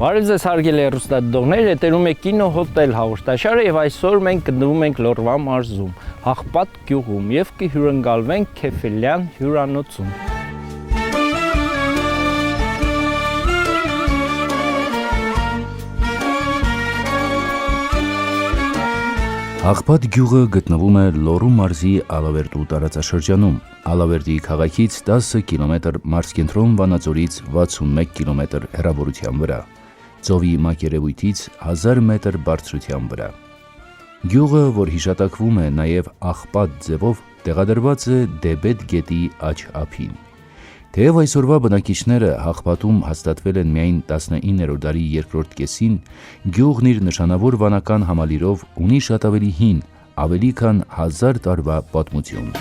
Բարև ձեզ հարգելի հեռուստադիտողներ, հետևում եք Կինո հոթել հաղորդաշարը եւ այսօր մենք գտնվում ենք Լոռվա մարզում, Հաղպատ գյուղում եւ կհյուրընկալվենք Քեֆելյան հյուրանոցում։ Հաղպատ գյուղը գտնվում է Լոռու մարզի Ալավերդու տարածաշրջանում, Ալավերդի քաղաքից 10 կիլոմետր մարզկենտրոն Վանաձորից 61 կիլոմետր հեռավորության վրա, ծովի մակերևույթից 1000 մետր բարձրության վրա։ Գյուղը, որ հիշատակվում է նաև Աղպատ ձևով, տեղադրված է Դեբետ գետի աջ ափին։ Թեև այսօրվա բնակիչները Հաղպատում հաստատվել են միայն 19-րդ դարի երկրորդ կեսին, գյուղն իր նշանավոր վանական համալիրով ունի շատ ավելի հին, ավելի քան 1000 տարվա պատմություն։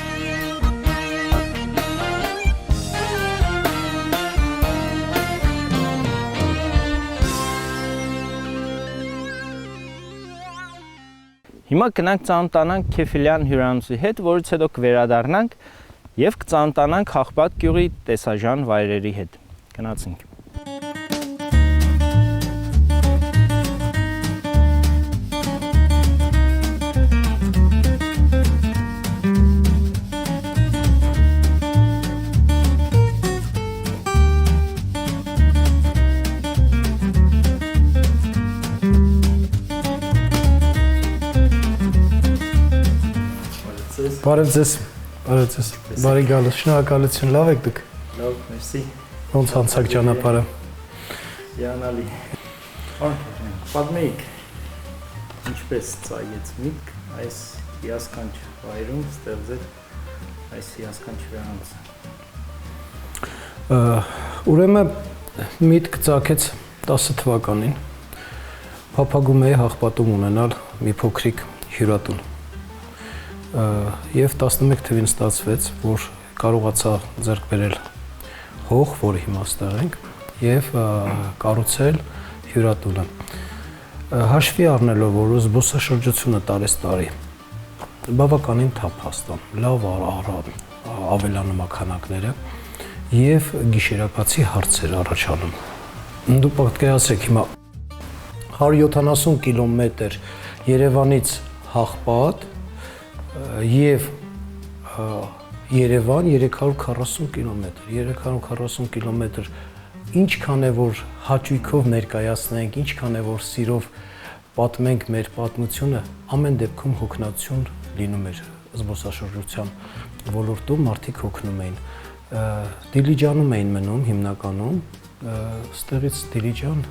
Հիմա կնանք ծանոթանանք Քեֆելյան հյուրանոցի հետ, որից հետո կվերադառնանք եւ կծանոթանանք Հաղպատ գյուղի տեսարժան վայրերի հետ։ Գնացինք։ Բարև ձեզ, բարի գալուս, շնորհակալություն, լավ եք դուք։ Լավ, մերսի։ Ոնց անցաք ճանապարհը։ Յանալի։ Պատմեք, ինչպես ծայեց միտք այս հիասքանչ վայրում ստեղծել այս հիասքանչ հյուրանոցը։ Ուրեմն միտք ծագեց 10 թվականին։ Փափագում էի Հաղպատում ունենալ մի փոքրիկ հյուրատուն։ Եվ 11 թվին ստացվեց, որ կարողացա ձեռք բերել հող, որը հիմա ստեղ ենք, եւ կառուցել հյուրատունը։ Հաշվի առնելով, որ զբոսաշրջությունը տարեստարի բավականին թափաստան, լավ ավելանում քանակները եւ գիշերակացի հարցեր առաջանում։ Դու պատկերացրեք հիմա 170 կիլոմետր Երևանից Հաղպատ եւ Երևան 340 կիլոմետր, 340 կիլոմետր, ինչքան է որ հաճույքով ներկայացնենք, ինչքան է որ սիրով պատմենք մեր պատմությունը, ամեն դեպքում հոգնածություն լինում էր զբոսաշրջության ոլորտում, մարդիկ հոգնում էին, Դիլիջանում էին մնում հիմնականում, ստեղից Դիլիջան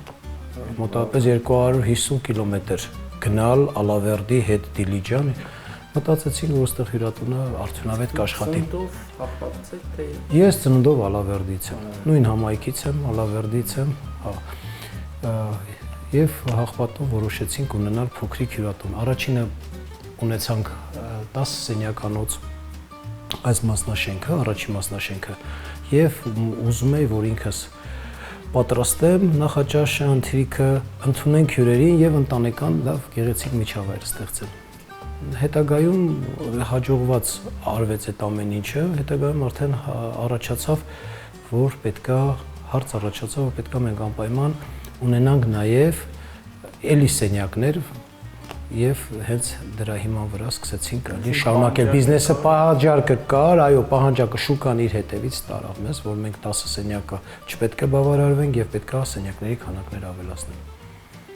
մոտավորապես 250 կիլոմետր գնալ Ալավերդի հետ Դիլիջան, մտածեցինք, որ այստեղ հյուրատունը արդյունավետ կաշխատի։ Ծննդով Հաղպատից եք թե։ Ես ծննդով Ալավերդից եմ, նույն համայնքից եմ, Ալավերդից եմ, եւ Հաղպատում որոշեցինք ունենալ փոքրիկ հյուրատուն։ Առաջինը ունեցանք 10 սենյականոց այս մասնաշենքը, առաջին մասնաշենքը, եւ ուզում էի, որ ինքս պատրաստեմ նախաճաշը, ընթրիքը, ընդունենք հյուրերին եւ ընտանեկան լավ գեղեցիկ միջավայր ստեղծել։ Հետագայում հաջողված արվեց այդ ամեն ինչը, հետագայում արդեն առաջացավ, որ պետքա հարց առաջացավ, որ պետքա մենք անպայման ունենանք նաև էլի սենյակներ եւ հենց դրա հիման վրա սկսեցինք շարունակել բիզնեսը, պահանջարկը կար, այո, պահանջարկը շուկան իր հետևից տարավ մեզ, որ մենք 10 սենյակը չպետք է բավարարվենք եւ պետքա սենյակների քանակները ավելացնենք։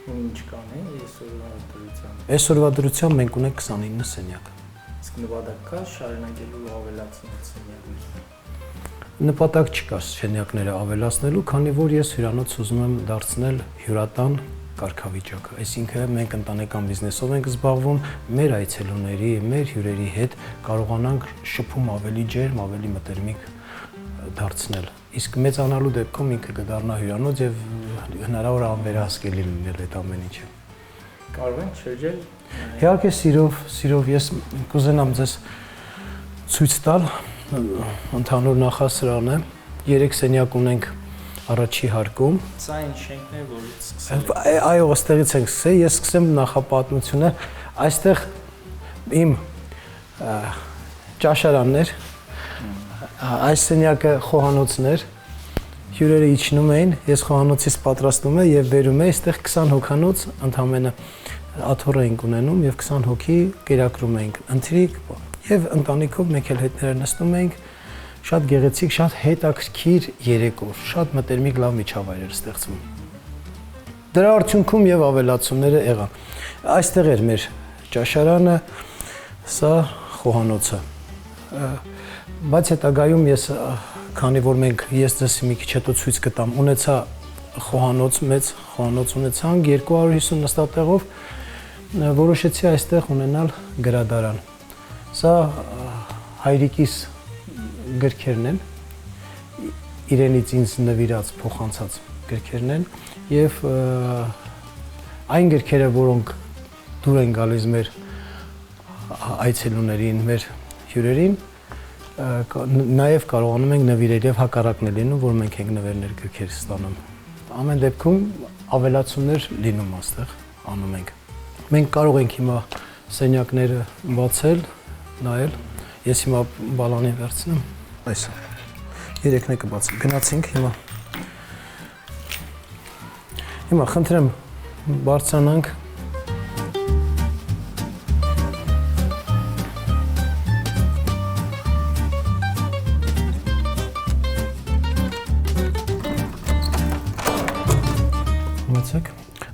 Ինչ կան է այսօրվա դրությամբ։ Այսօրվա դրությամբ մենք ունենք 29 սենյակ։ Իսկ նպատակ կա շարունակելու ավելացնել սենյակները։ Նպատակ չկա սենյակները ավելացնելու, քանի որ ես հյուրանոց ուզում եմ դարձնել հյուրատան կարգավիճակը։ Այսինքն մենք ընտանեկան բիզնեսով ենք զբաղվում, մեր այցելուների, մեր հյուրերի հետ կարողանանք շփում ավելի ջերմ, ավելի մտերմիկ դարձնել։ Իսկ մեծանալու դեպքում ինքը կդառնա հյուրանոց եւ հնարավոր անվերահսկելի լինել այդ ամեն ինչը։ Կարող ենք շրջել։ Իհարկե սիրով ես կուզենամ ձեզ ցույց տալ ընդհանուր նախասրահն է։ 3 սենյակ ունենք առաջի հարկում։ Սա այն շենքն է, որից սկսել ենք։ Այո, այստեղից ենք սկսել, ես սկսեմ նախապատմությունը։ Այստեղ իմ ճաշարաններ, այս սենյակը խոհանոցներ, հյուրերը իջնում էին, ես խոհանոցից պատրաստում եմ եւ բերում եմ, այստեղ 20 հոգանոց ընդամենը աթոռ էինք ունենում եւ 20 հոգի կերակրում էինք։ Ընթրիկ եւ ընտանիքով մեկ էլ հետները նստում էինք, շատ գեղեցիկ, շատ հետաքրքիր երեկո, շատ մտերմիկ լավ միջավայր էր ստեղծվում։ Դրա արդյունքում եւ ավելացումները եղան։ Այստեղ էր մեր ճաշարանը, սա խոհանոցը։ Բայց հետագայում ես քանի որ մենք ես ձեզ մի քիչ հետո ցույց կտամ, ունեցա խոհանոց, մեծ խոհանոց ունեցանք 250 նստատեղով, որոշեցի այստեղ ունենալ գրադարան։ Սա հայրիկիս գրքերն են, իրենից ինձ նվիրած, փոխանցած գրքերն են եւ այն գրքերը, որոնք դուր են գալիս մեր այցելուներին, մեր հյուրերին, նաև կարողանում ենք նվիրել եւ հակառակն է լինում, որ մենք ենք նվերներ գրքեր ստանում։ Ամեն դեպքում ավելացումներ լինում այստեղ անում ենք։ Մենք կարող ենք հիմա սենյակները բացել, նայել։ Ես հիմա բալանին վերցնեմ։ Այսա։ Երեքն է կբացեմ։ Գնացինք հիմա։ Հիմա խնդրեմ բարձրանանք։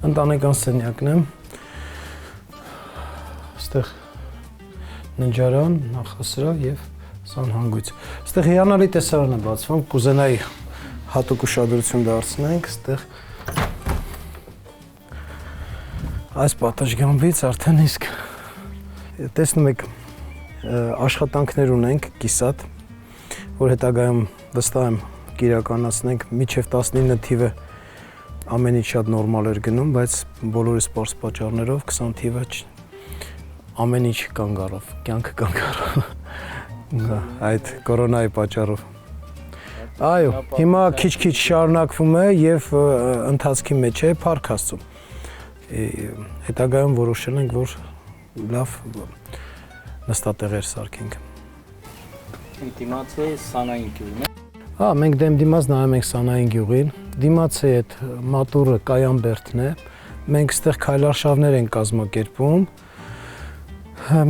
Ընտանեկան սենյակն է, այստեղ ննջարան, նախասրահ եւ սանհանգույց։ Այստեղ հիանալի տեսարան է բացվում, կուզենայի հատուկ ուշադրություն դարձնենք, այստեղ այս պատշգամբից արդեն իսկ տեսնում եք աշխատանքներ ունենք կիսատ, որ հետագայում վստահ եմ կիրականացնենք մինչև 19 թիվը ամեն ինչ շատ նորմալ էր գնում, բայց բոլորի սպորտ պատճառներով 20 թիվը ամեն ինչ կանգ առավ, կյանքը կանգ առավ այդ կորոնայի պատճառով։ Այո, հիմա քիչ-քիչ շարունակվում է եւ ընթացքի մեջ է, փառք Աստծո։ Հետագայում որոշել ենք, որ լավ նստատեղեր սարքենք։ Դիմացի Սանային գյուղն է։ Մենք դեմ-դիմաց նայում ենք Սանային գյուղին, դիմացի այդ մատուրը Կայանբերդն է, մենք ստեղ քայլարշավներ ենք կազմակերպում,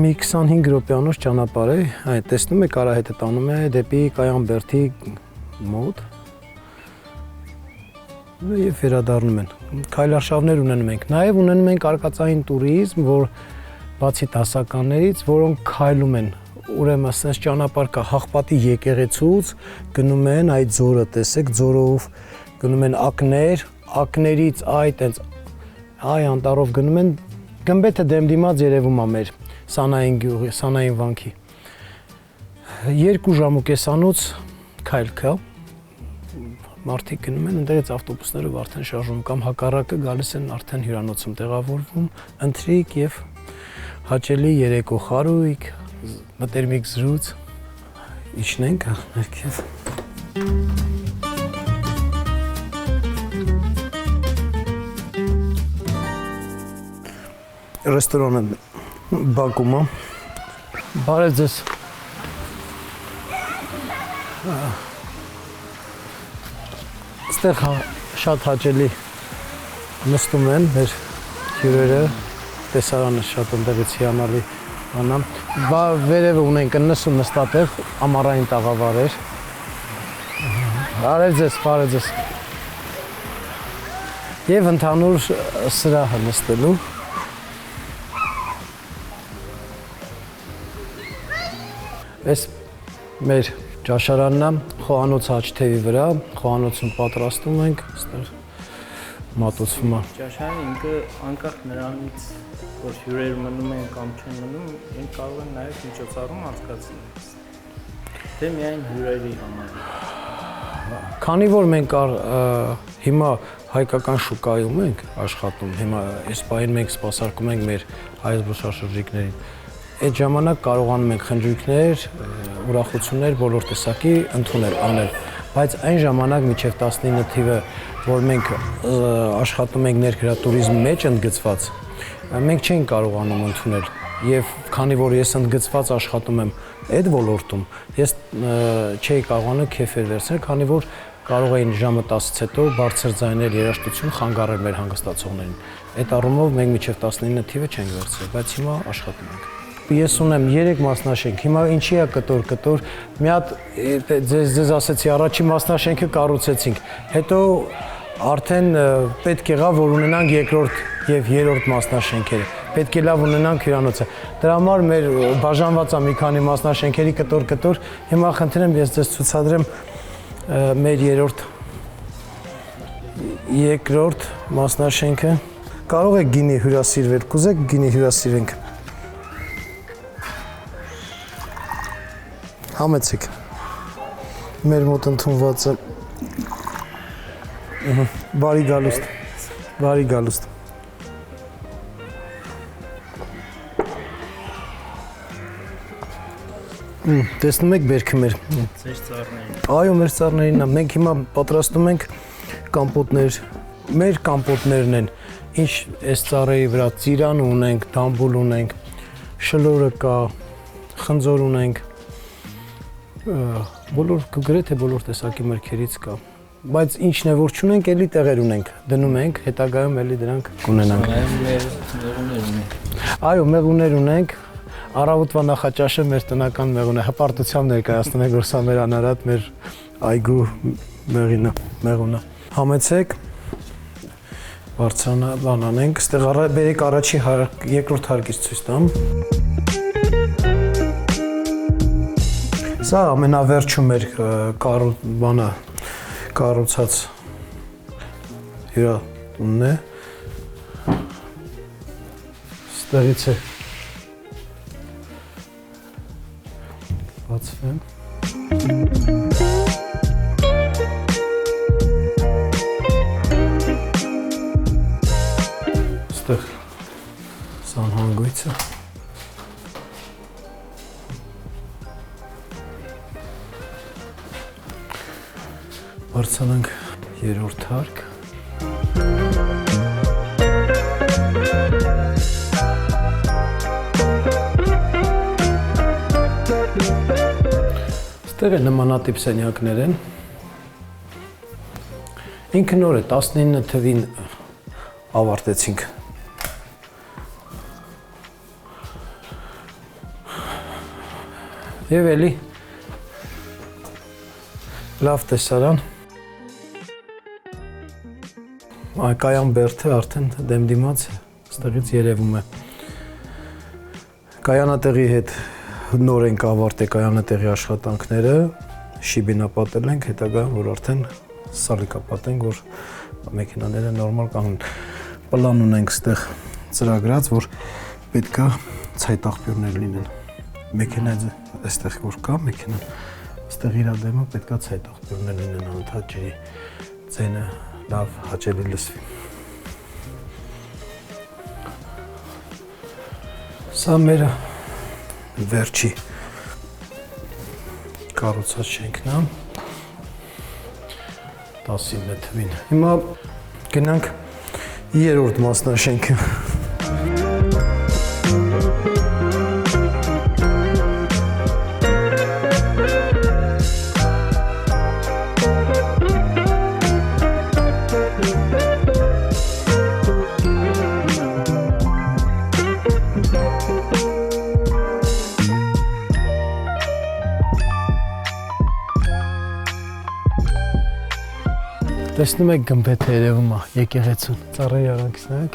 մի 25 րոպեանոց ճանապարհ է, այդ տեսնում եք արահետը տանում է դեպի Կայանբերդի մոտ եւ վերադառնում են։ Քայլարշավներ ունենում ենք, նաեւ ունենում ենք արկածային տուրիզմ, որ բացի դասականներից, որոնք քայլում են ուրեմն ասես ճանապարհ կա Հաղպատի եկեղեցուց գնում են այդ ձորը, տեսեք, ձորով գնում են ակներ, ակներից այդ անտառով գնում են գմբեթը դեմ-դիմաց երևում է մեր Սանային գյուղի, Սանային վանքի 2 ժամ ու կեսանոց քայլ կա, մարդիկ գնում են, այնտեղից ավտոբուսներով արդեն շարժում կամ հակառակը գալիս են արդեն հյուրանոցում տեղավորվում, ընթրիկ եւ հաճելի երեկո խարույկ, մտերմիկ զրույց, իջնենք ներքև։ Ռեստորանը Բակում է։ Բարև ձեզ։ Այստեղ շատ հաճելի նստում են մեր հյուրերը, տեսարանը շատ ընդեղից հիանալի անամ։ Վերևը ունենք 90 նստատեղ, ամառային տաղավարեր։ Բարև ձեզ, բարև ձեզ։ Եվ ընդհանուր սրահը նստելու։ Այս մեր ճաշարանն է, խոհանոց հաճթևի վրա, խոհանոցում պատրաստում ենք, այստեղ մատուցվում է։ Ճաշարանը ինքը անկախ նրանից, որ հյուրեր մնում են կամ չեն մնում, մենք կարող ենք նաև միջոցառում անցկացնել։ Թե միայն հյուրերի համար։ Քանի որ մենք հիմա հայկական շուկայում ենք աշխատում, հիմա այս պահին մենք սպասարկում ենք մեր հայ զբոսաշրջիկներին։ Այդ ժամանակ կարողանում ենք խնջույքներ, ուրախություններ բոլոր տեսակի ընդունել, անել, բայց այն ժամանակ մինչև 19 թիվը, որ մենք աշխատում ենք ներքրատուրիզմի մեջ ընդգծված, մենք չենք կարողանում ընդունել եւ քանի որ ես ընդգծված աշխատում եմ այդ ոլորտում, ես չէի կարողանում քեֆեր վերցնել, քանի որ կարող էին ժամը 10-ից հետո բարձր ձայնել երաժշտություն խանգարել մեր հանգստացողներին։ Այդ առումով մենք մինչև 19 թիվը չենք վերցրել, բայց հիմա աշխատում ենք։ Ես ունեմ 3 մասնաշենք, հիմա ինչի է կտոր, մի հատ ձեզ ասեցի առաջի մասնաշենքը կառուցեցինք, հետո արդեն պետք եղավ, որ ունենանք երկրորդ եւ երրորդ մասնաշենքերը, պետք է լավ ունենանք հյուրանոցը, դրա համար մեր բաժանված է մի քանի մասնաշենքերի կտոր, հիմա խնդրեմ ես ձեզ ցուցադրեմ մեր երկրորդ մասնաշենքը, կարող եք գինի հյուրասիրվել, կուզեք գինի հյուրասիրենք։ Համեցեք, մեր մոտ ընդունված է, բարի գալուստ, տեսնում եք բերքը մեր, Ձեր ծառներին։ այո, մեր ծառներին, մենք հիմա պատրաստում ենք կամպոտներ, մեր կամպոտներն են, ինչ այս ծառերի վրա ծիրան ունենք, դամբուլ ունենք, շլորը կա, խնձոր ունենք, գրեթե բոլոր տեսակի մրգերից կա, բայց ինչն է որ չունենք, էլի տեղեր ունենք, դնում ենք, հետագայում էլի դրանք կունենանք։ Այո, մեղուներ ունենք, առավոտվա նախաճաշը մեր տնական մեղուն է, հպարտությամբ ներկայացնում ենք, որ սա մեր անարատ, մեր այգու մեղունը։ Համեցեք, բարձրանանենք, ստեղ բերեք առաջի երկրորդ հարկից ցույց տամ։ Սա ամենավերջում մեր կառուցած հյուրատունն է, ստեղից է բացվեմ։ Ստեղ սանհանգույցը։ Բարձրանանք երրորդ հարկ։ Ստեղ է նմանատիպ սենյակներ են։ Ինքը նոր է, 19 թվին ավարտեցինք։ Եվ էլի լավ տեսարան։ Կայան բերդը արդեն դեմ դիմաց ստեղից երևում է։ Կայանատեղի հետ նոր ենք ավարտել կայանատեղի աշխատանքները, շիբինապատել ենք, հետագայում որ արդեն սալիկապատենք, որ մեքենաները նորմալ կանգնեն։ Պլան ունենք ստեղ ծրագրած, որ պետքա ցայտաղբյուրներ լինեն։ Մեքենա այստեղ որ կա մեքենա, ստեղ իր դեմը պետքա ցայտաղբյուրներ լինեն, անընդհատ ջրի ձենը լավ հաճելի լսվի։ Սա մեր վերջի կառուցած շենքն է 19 թվին։ Հիմա գնանք երրորդ մասնաշենքը։ Տեսնում եք գմբեթը երևում է, եկեղեցուն, ծառերի արանքից նայեք։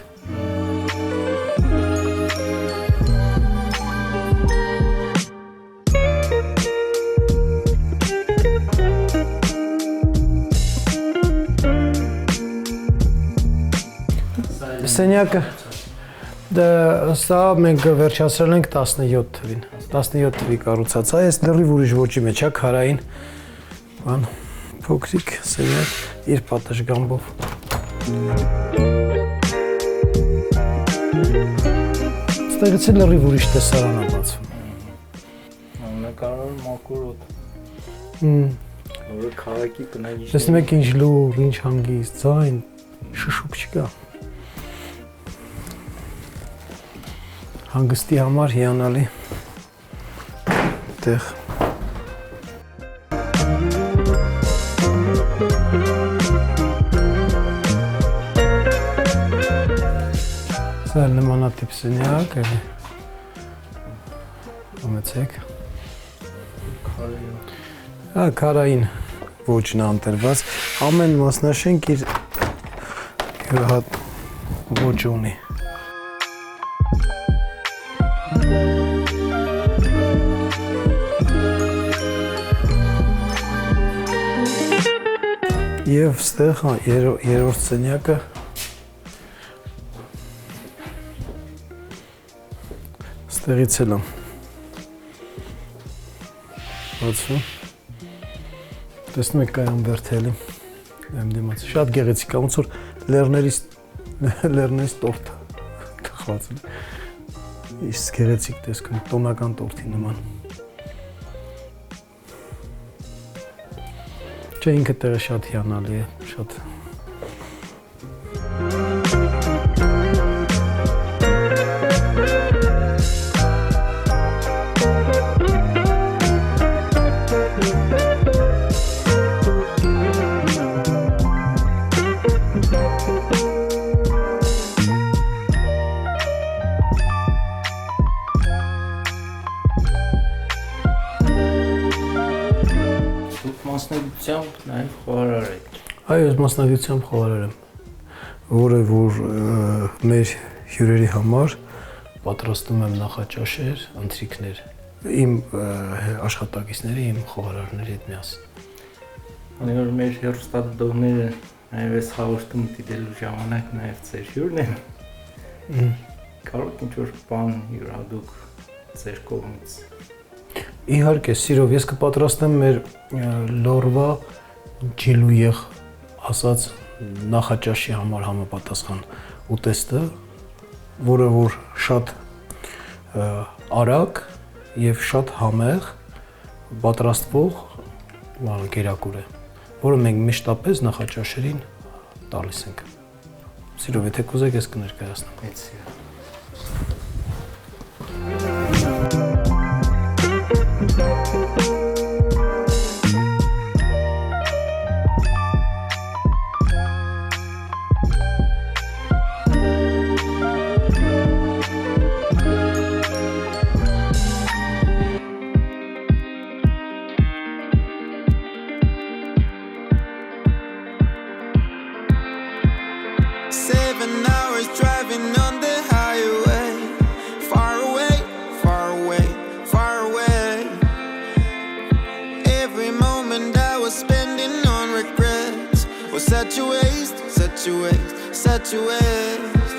Սենյակը, սա մենք վերջացրել ենք 17 թվին, 17 թվի կառուցած, այս լրիվ ուրիշ ոճի մեջ է, քարային, բան, փոքրիկ սենյակ, իր պատշգամբով։ Ստեղից է լրիվ ուրիշ տեսարան է բացվում։ Ամենակարևորը մաքուր օդ։ Որը քաղաքի բնակիչների։ Տեսնում եք ինչ լուր, ինչ հանգիստ, ձայն, շշուկ չկա։ Հանգստի համար հիանալի տեղ։ Սա նմանատիպ սենյակ է։ Համեցեք։ Քարային ոչն անտրված, ամեն մասնաշենք իր յուրահատ ոչ ունի։ Եվ ստեղ երրորդ սենյակը ստեղից էլ եմ բացվում։ Տեսնում եք կայան վերթելի եմ դիմաց։ Շատ գեղեցիկ է, ոնց որ լեռներից տորտ կախված է։ Իսկ գեղեցիկ տեսքում տոնական տորտի նման։ Չէ, ինքը տեղը շատ հիանալի է, շատ Մասնագիտությամբ նաև խոհարար եք։ Այո, ես մասնագիտությամբ խոհարար եմ, որը որ մեր հյուրերի համար պատրաստում եմ նախաճաշեր, ընթրիքներ, իմ աշխատակիցների, իմ խոհարարների հետ միասին։ Քանի որ մեր հեռուստադիտողները նաև այս հաղորդումը դիտելու ժամանակ նաև ձեր հյուրն են։ Կարող եք ինչ-որ բան յուրահատուկ ձեր կողմից։ Իհարկե, սիրով, ես կպատրաստեմ մեր լորվա ջիլույեղ ասած նախաճաշի համար համապատասխան ուտեստը, որը որ շատ արագ եւ շատ համեղ պատրաստվող գերակուր է, որը մենք մշտապես նախաճաշերին տալիս ենք։ Սիրով, եթե կուզեք, ես կներկայացնեմ։ Such a waste.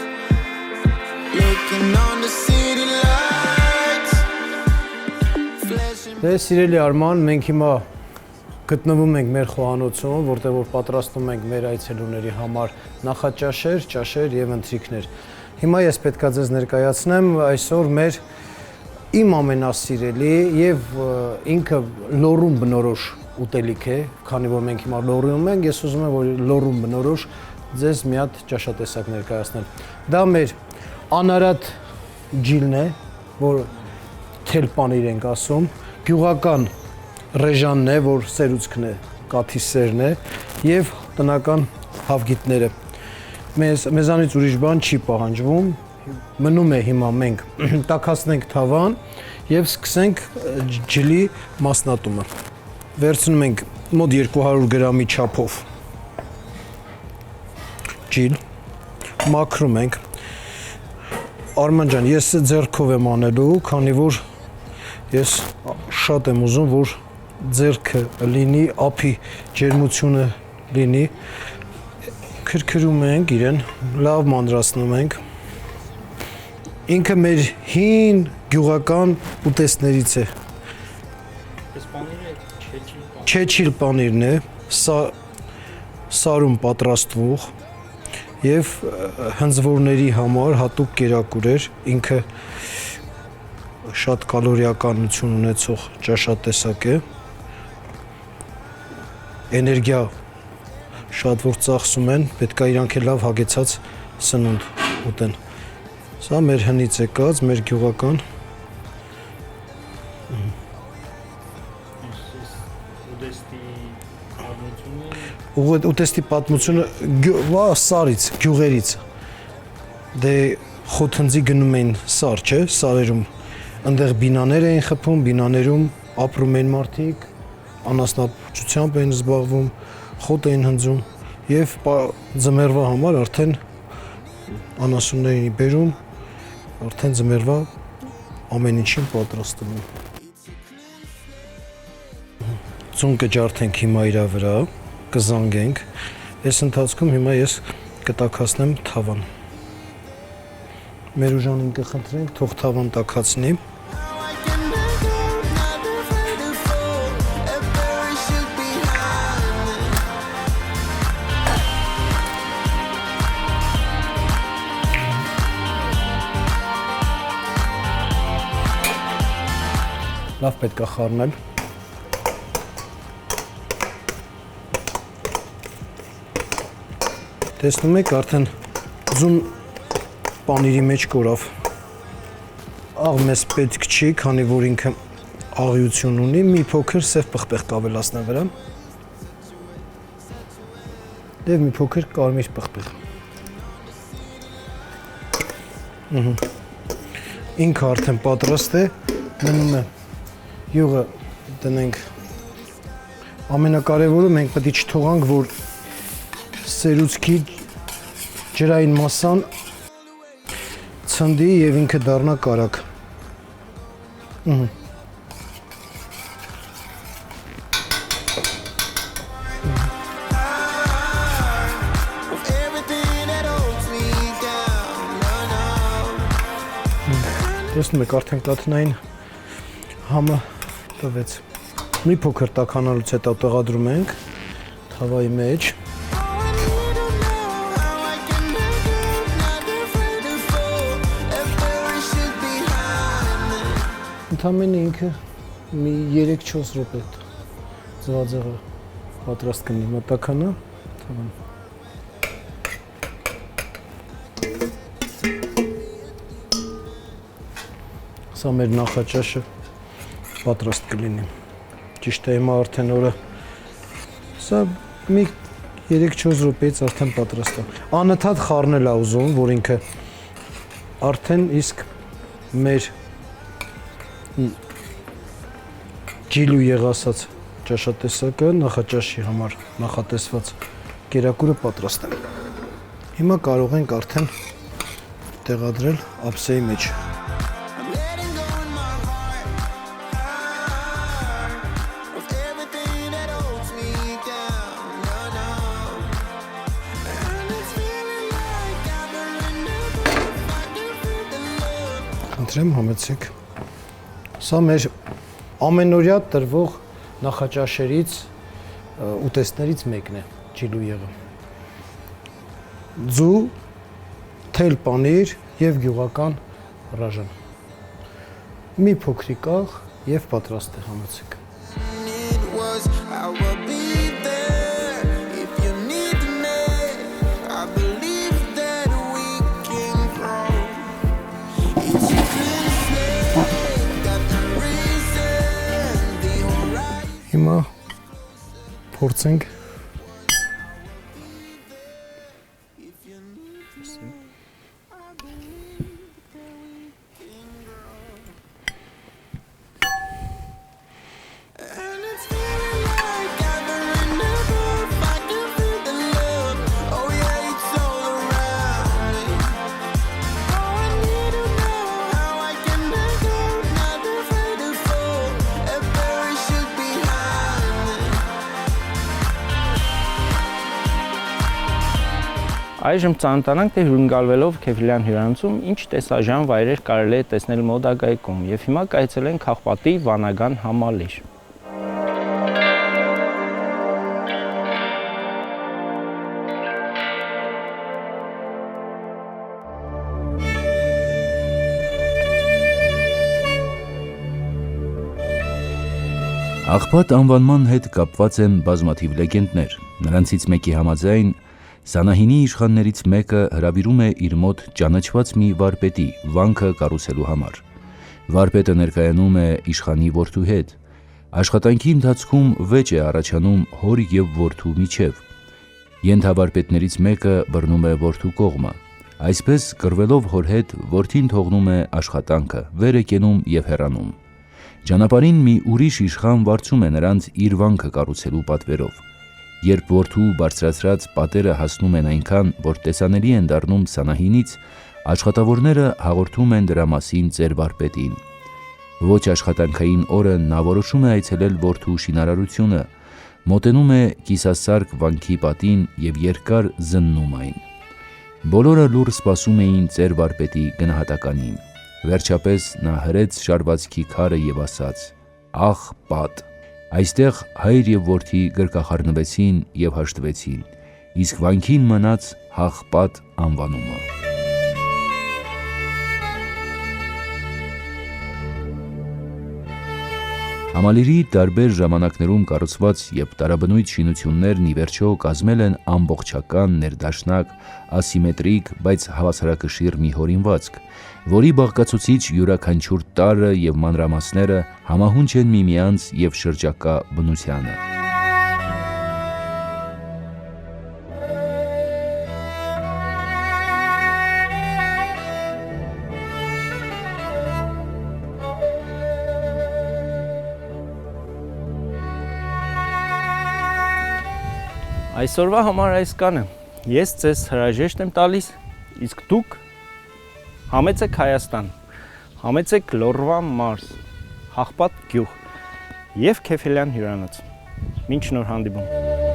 Looking on the city lights. Դե սիրելի Արման, մենք հիմա գտնվում ենք մեր խոհանոցում, որտեղ որ պատրաստում ենք մեր այցելուների համար նախաճաշեր, ճաշեր եւ ընթրիքներ։ Հիմա ես պետքա ձեզ ներկայացնեմ այսօր մեր իմ ամենասիրելի եւ ինքը լոռում բնորոշ ուտելիք է, քանի որ մենք հիմա լոռիում ենք, ես ուզում եմ որ լոռում բնորոշ ձեզ մի հատ ճաշատեսակ ներկայացնել։ Դա մեր անարատ ջիլն է, որ թել պանիր ենք ասում, գյուղական ռեժանն է, որ սերուցքն է, կաթի սերն է եւ տնական հավգիտները։ Մեզանից ուրիշ բան չի պահանջվում, մնում է հիմա մենք տաքացնենք թավան եւ սկսենք ջլի մասնատումը։ Վերցնում ենք մոտ 200 գրամի չափով ջիլ, մաքրում ենք։ Արման ջան, ես ձեռքով եմ անելու, քանի որ ես շատ եմ ուզում, որ ձեռքը լինի, ափի ջերմությունը լինի։ Քրքրում ենք իրեն, լավ մանրացնում ենք։ Ինքը մեր հին գյուղական ուտեստներից է։ Այս պանիրը Չեչիլ պանիրն է, սարում պատրաստվող եւ հնձվորների համար հատուկ կերակուր էր, ինքը շատ կալորիականություն ունեցող ճաշատեսակ է, էներգիա շատ որ ծախսում են, պետք է իրանք էլ լավ հագեցած սնունդ ուտեն։ Սա մեր հնից եկած, մեր գյուղական ուտեստի պատմությունը սարից, գյուղերից։ Դե խոթնձի գնում էին սար, չէ, սարերում։ Այնտեղ բինաներ էին խփում, բինաներում ապրում էին մարդիկ, անասնապահությամբ էին զբաղվում, խոտ էին հնձում եւ ձմեռվա համար արդեն անասուններ էին բերում, արդեն ձմեռվա ամեն ինչին պատրաստում են։ Ձուն կջարդենք հիմա իրա վրա, կզանգենք։ Այս ընթացքում հիմա ես կտաքացնեմ թավան։ Մեր ուժանին կխնդրենք, թող թավան տաքացնի։ Լավ պետք է խառնել։ Տեսնում եք, արդեն ձուն պանիրի մեջ կորավ։ Աղ մեզ պետք չի, քանի որ ինքը աղյություն ունի, մի փոքր սև պղպեղ կավելացնեմ վրա։ Եվ մի փոքր կարմիր պղպեղ։ Ինքը արդեն պատրաստ է, մնում է յուղը դնենք։ Ամենակարևորը մենք պետք է չթողանք, որ սերուցքի ջրային մասան ցնդի եւ ինքը դառնա կարագ։ Տեսնում եք, արդեն կաթնային համը տվեց։ Մի փոքր տաքանալուց հետո տեղադրում ենք թավայի մեջ։ Ընդամենը ինքը մի 3-4 րոպե ձվածեղը պատրաստ կլինի մատականը, թավան։ Սա մեր նախաճաշը պատրաստ կլինի։ Ճիշտ է, հիմա արդեն օրը սա մի 3-4 րոպեից արդեն պատրաստ է։ Անընդհատ խառնել է ուզում, որ ինքը արդեն իսկ մեր ջիլու եղասած ճաշատեսակը նախաճաշի համար նախատեսված կերակուրը պատրաստ է։ Հիմա կարող ենք արդեն տեղադրել ափսեի մեջ։ Խնդրեմ, համեցեք։ Սա մեր ամենօրյա տրվող նախաճաշերից ուտեստներից մեկն է, ջիլու եղը։ Ձու, թել պանիր եւ գյուղական ռաժան։ Մի փոքրիկ աղ եւ պատրաստ է, համեցեք։ Հիմա փորձենք Այժմ ծանոթանանք, թե հյուրընկալվելով Քեֆիլյան հյուրանոցում ինչ տեսարժան վայրեր կարելի է տեսնել մոդագայքում, եւ հիմա կայցելենք Աղբատի վանական համալիր։ Աղբատ անվանման հետ կապված են բազմաթիվ լեգենդներ։ Նրանցից մեկի համաձայն Սանահինի իշխաններից մեկը հրավիրում է իր մոտ ճանաչված մի վարպետի վանքը կառուցելու համար։ Վարպետը ներկայանում է իշխանի որդու հետ։ Աշխատանքի ընթացքում վեճ է առաջանում հոր եւ որդու միջև։ Ենթավարպետներից մեկը բռնում է որդու կողմը։ Այսպես կռվելով հոր հետ որդին թողնում է աշխատանքը, վեր է կենում եւ հեռանում։ Ճանապարհին մի ուրիշ իշխան վարձում է նրանց իր վանքը կառուցելու պատվերով։ Երբ որդու բարձրացրած պատերը հասնում են այնքան, որ տեսանելի են դառնում Սանահինից, աշխատավորները հաղորդում են դրա մասին ծեր վարպետին։ Ոչ աշխատանքային օրը նա որոշում է այցելել որդու շինարարությունը, մոտենում է կիսասարք վանքի պատին եւ երկար զննում այն։ Բոլորը լուռ սպասում էին ծեր վարպետի գնահատականին։ Վերջապես նա հրեց շարվածքի քարը եւ ասաց. «Ախ, պատ»։ Այստեղ հայր եւ որդի գրկախառնվեցին եւ հաշտվեցին, իսկ վանքին մնաց Հաղպատ անվանումը։ Համալիրի տարբեր ժամանակներում կառուցված եւ տարաբնույթ շինություններն ի վերջո կազմել են ամբողջական, ներդաշնակ, ասիմետրիկ, բայց հավասարակշիռ մի հորինվածք, որի բաղկացուցիչ յուրաքանչյուր տարրը եւ մանրամասները համահունչ են միմյանց եւ շրջակա բնությանը։ Այսօրվա համար այսքանը։ Ես ձեզ հրաժեշտ եմ տալիս, իսկ դուք համեցեք Հայաստան, համեցեք Լոռվա մարզ, Հաղպատ գյուղ եւ Քեֆելյան հյուրանոց։ Մինչ նոր հանդիպում։